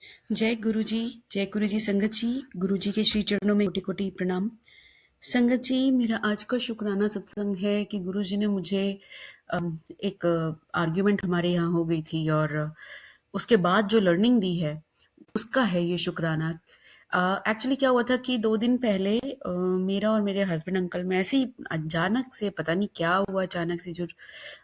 जय गुरु जी संगत जी। गुरु जी के श्री चरणों में कोटि कोटि प्रणाम। संगत जी, मेरा आज का शुक्राना सत्संग है कि गुरु जी ने मुझे एक आर्ग्यूमेंट हमारे यहाँ हो गई थी और उसके बाद जो लर्निंग दी है उसका है ये शुक्राना। एक्चुअली क्या हुआ था कि 2 दिन पहले मेरा और मेरे हस्बैंड अंकल में ऐसे ही अचानक से पता नहीं क्या हुआ, अचानक से जो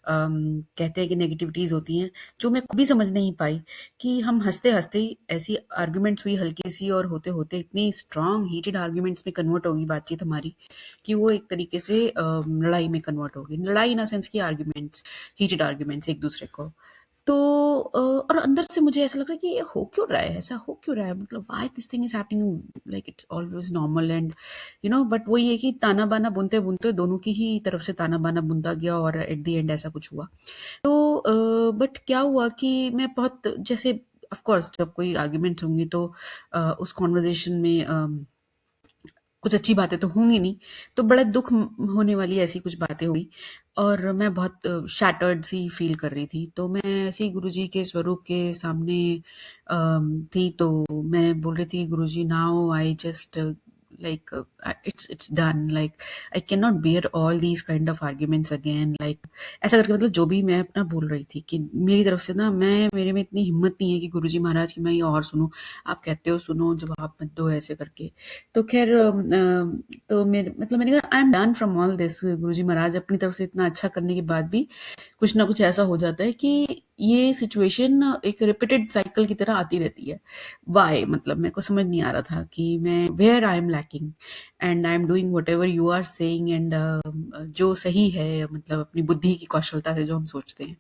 कहते हैं कि नेगेटिविटीज होती हैं जो मैं खुद भी समझ नहीं पाई कि हम हंसते हंसते ऐसी आर्ग्यूमेंट्स हुई हल्की सी और होते होते इतनी स्ट्रांग हीटेड आर्ग्यूमेंट्स में कन्वर्ट होगी बातचीत हमारी कि वो एक तरीके से लड़ाई में कन्वर्ट होगी। लड़ाई इन सेंस की आर्ग्यूमेंट्स, हीटेड आर्ग्यूमेंट्स एक दूसरे को। तो और अंदर से मुझे ऐसा लग रहा है कि ये हो क्यों रहा है, ऐसा हो क्यों रहा है, मतलब why this thing is happening, like it's always normal and but वही है कि ताना बाना बुनते बुनते दोनों की ही तरफ से ताना बाना बुनता गया और एट द एंड ऐसा कुछ हुआ। तो बट क्या हुआ कि मैं बहुत जैसे ऑफ कोर्स जब कोई आर्ग्यूमेंट्स होंगी तो उस कॉन्वर्जेशन में कुछ अच्छी बातें तो होंगी नहीं, तो बड़ा दुख होने वाली ऐसी कुछ बातें हुई और मैं बहुत शैटर्ड सी फील कर रही थी। तो मैं ऐसे ही गुरुजी के स्वरूप के सामने थी, तो मैं बोल रही थी Guruji, now I just like it's done, like I cannot bear all these kind of arguments again, like ऐसा करके मतलब जो भी मैं अपना बोल रही थी कि मेरी तरफ से ना, मैं मेरे में इतनी हिम्मत नहीं है कि गुरुजी महाराज की मैं ये और सुनूं, आप कहते हो सुनो, जवाब मत दो ऐसे करके। तो खैर तो मेरे मतलब मैंने कहा I am done from all this. Guruji महाराज अपनी तरफ से इतना अच्छा करने के बाद भी कुछ ना कुछ ऐसा हो जाता है कि ये सिचुएशन एक रिपीटेड साइकिल की तरह आती रहती है। वाई, मतलब मेरे को समझ नहीं आ रहा था कि मैं where I am lacking and I am doing whatever you are saying and जो सही है, मतलब अपनी बुद्धि की कौशलता से जो हम सोचते हैं,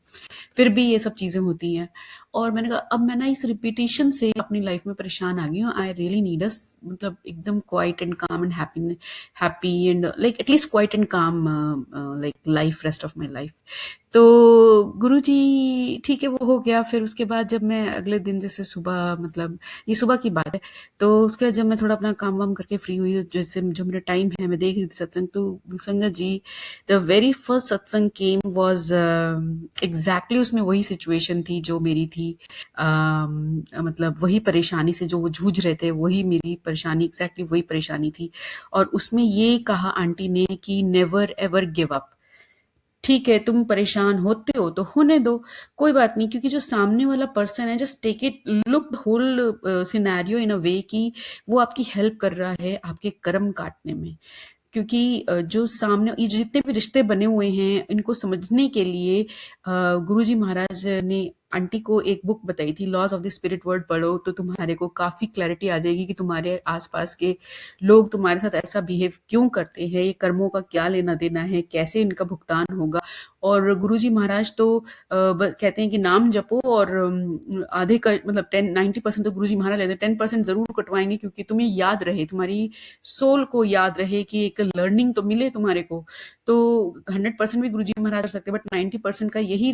फिर भी ये सब चीजें होती हैं। और मैंने कहा अब मैं ना इस रिपीटिशन से अपनी लाइफ में परेशान आ गई हूँ। आई रियली नीड अ मतलब एकदम quiet and calm and happy and like at least quiet and calm like life, rest of my life. तो गुरुजी ठीक है, वो हो गया। फिर उसके बाद जब मैं अगले दिन जैसे सुबह, मतलब ये सुबह की बात है, तो उसके बाद जब मैं थोड़ा अपना काम वाम करके फ्री हुई, जैसे जो मेरा टाइम है, मैं देख रही थी सत्संग, तो संगत जी द वेरी फर्स्ट सत्संग केम वाज एग्जैक्टली उसमें वही सिचुएशन थी जो मेरी थी। मतलब वही परेशानी से जो वो जूझ रहे थे, वही मेरी परेशानी, एग्जैक्टली वही परेशानी थी। और उसमें ये कहा आंटी ने कि नेवर एवर गिव अप। ठीक है, तुम परेशान होते हो तो होने दो, कोई बात नहीं, क्योंकि जो सामने वाला पर्सन है, just take it, look whole scenario in a way कि वो आपकी हेल्प कर रहा है आपके कर्म काटने में। क्योंकि जो सामने ये जो जितने भी रिश्ते बने हुए हैं, इनको समझने के लिए गुरुजी महाराज ने आंटी को एक बुक बताई थी, laws of the spirit world. पढ़ो तो तुम्हारे को काफी क्लैरिटी आ जाएगी कि तुम्हारे आसपास के लोग तुम्हारे साथ ऐसा बिहेव क्यों करते हैं, ये कर्मों का क्या लेना देना है, कैसे इनका भुगतान होगा। और गुरुजी महाराज तो कहते हैं कि नाम जपो और आधे का मतलब 90% तो गुरुजी महाराज लेते हैं, 10% जरूर कटवाएंगे, क्योंकि तुम्हें याद रहे, तुम्हारी सोल को याद रहे कि एक लर्निंग तो मिले तुम्हारे को। तो 100% भी गुरुजी महाराज कर सकते हैं, बट 90% का यही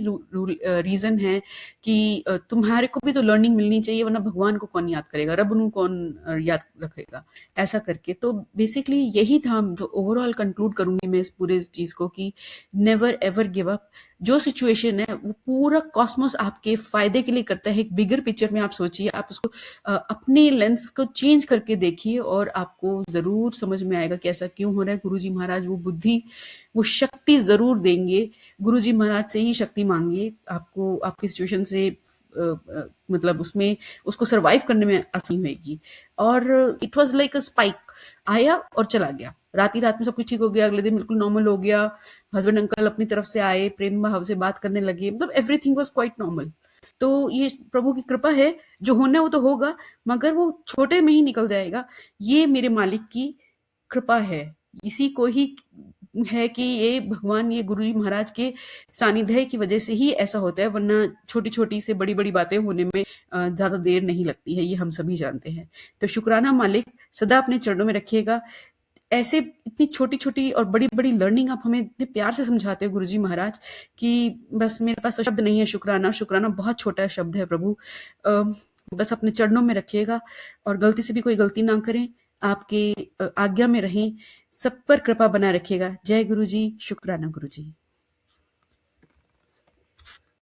रीजन है कि तुम्हारे को भी तो लर्निंग मिलनी चाहिए, वरना भगवान को कौन याद करेगा, रब ਨੂੰ कौन याद रखेगा, ऐसा करके। तो बेसिकली यही था जो ओवरऑल कंक्लूड करूंगी मैं इस पूरे चीज को, कि नेवर एवर गिव अप। जो सिचुएशन है वो पूरा कॉस्मोस आपके फायदे के लिए करता है। एक बिगर पिक्चर में आप सोचिए, आप उसको अपने लेंस को चेंज करके देखिए और आपको जरूर समझ में आएगा कि ऐसा क्यों हो रहा है। गुरुजी महाराज वो बुद्धि, वो शक्ति जरूर देंगे। गुरुजी महाराज से ही शक्ति मांगिए, आपको आपकी सिचुएशन से मतलब उसमें उसको सरवाइव करने में आसानी होगी। और it was like a spike, आया और चला गया, रात ही रात में सब कुछ ठीक हो गया, अगले दिन बिल्कुल नॉर्मल हो गया। हस्बैंड अंकल अपनी तरफ से आए, प्रेम भाव से बात करने लगे, मतलब एवरीथिंग वाज क्वाइट नॉर्मल। तो ये प्रभु की कृपा है, जो होना है वो तो होगा, मगर वो छोटे में ही निकल जाएगा। ये मेरे मालिक की कृपा है, इसी को ही है कि ये भगवान, ये गुरु जी महाराज के सानिध्य की वजह से ही ऐसा होता है, वरना छोटी छोटी से बड़ी बड़ी बातें होने में ज्यादा देर नहीं लगती है, ये हम सभी जानते हैं। तो शुक्राना मालिक, सदा अपने चरणों में रखिएगा। ऐसे इतनी छोटी छोटी और बड़ी बड़ी लर्निंग आप हमें इतने प्यार से समझाते हो गुरुजी महाराज, कि बस मेरे पास तो शब्द नहीं है। शुक्राना, शुक्राना बहुत छोटा शब्द है प्रभु। बस अपने चरणों में रखिएगा और गलती से भी कोई गलती ना करें, आपके आज्ञा में रहें, सब पर कृपा बना रखिएगा। जय गुरु जी, शुक्राना गुरु जी।